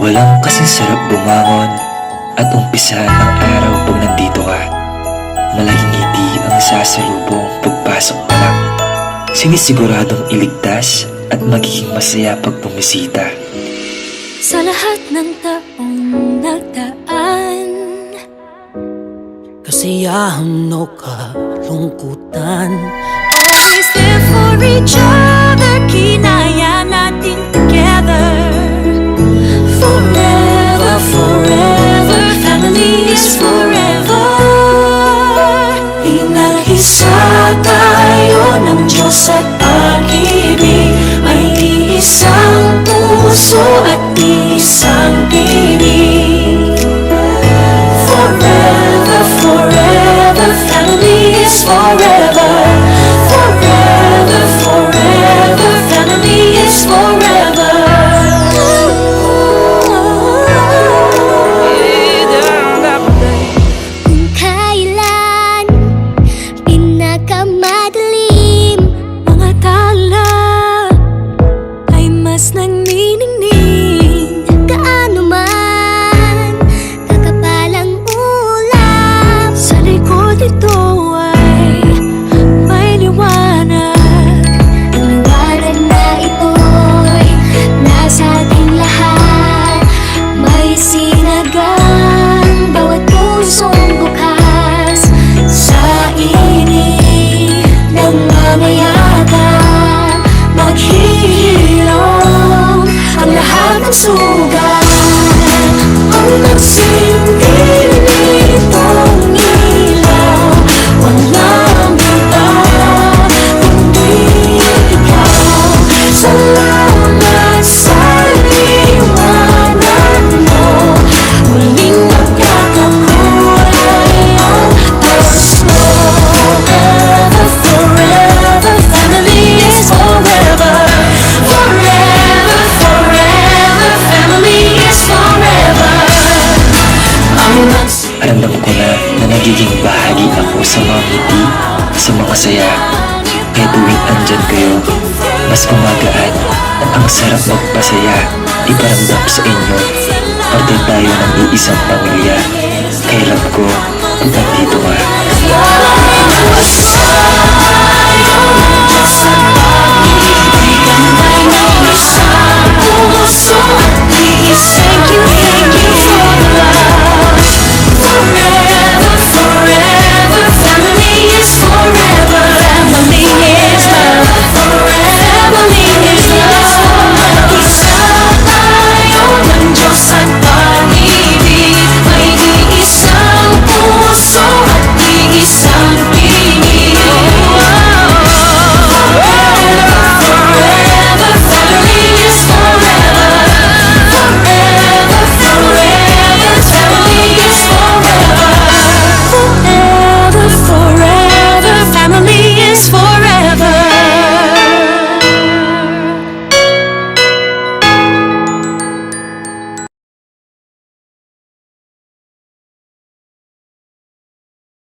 Walang kasing sarap bumangon at umpisahan ang araw pag nandito ka. Malaking ngiti ang sasalubong pagpasok pa lang. Sinisiguradong iligtas at magiging masaya pag bumisita. Sa lahat ng taong nagdaan, kasiyahan o kalungkutan, always there for each other, kinaya natin together. Forever, forever, family is forever. Pinag-isa tayo ng Diyos at pag-ibig, may iisang puso at isang tinig. Forever, forever, family is forever. Forever, forever, family is forever. Kung kailan pinakamadilim, mga tala ay mas nagniningning. Gaano man kakapalang ulap, sa likod ito ay may liwanag. Ang liwanag na ito'y nasa ating lahat, may sinagang bawat pusong bukas. Sa init ng mamayagan, maghihilom ang lahat ng sugat. Ang nagsindi nitong ilaw, walang iba kundi ikaw. Salamat sa liwanag mo, muling magkakakulay ang Diyos mo. Forever, forever, family is forever. Forever, forever, family is forever. Aramdam ko na nagiging bahagi ako sa mga ngiti, sa mga saya. Kaya tuwing andyan kayo, mas gumagaan at ang sarap magpasaya. Iparamdam sa inyo, parte tayo ng iisang pamilya. Kaya love ko pag nandito ka. You're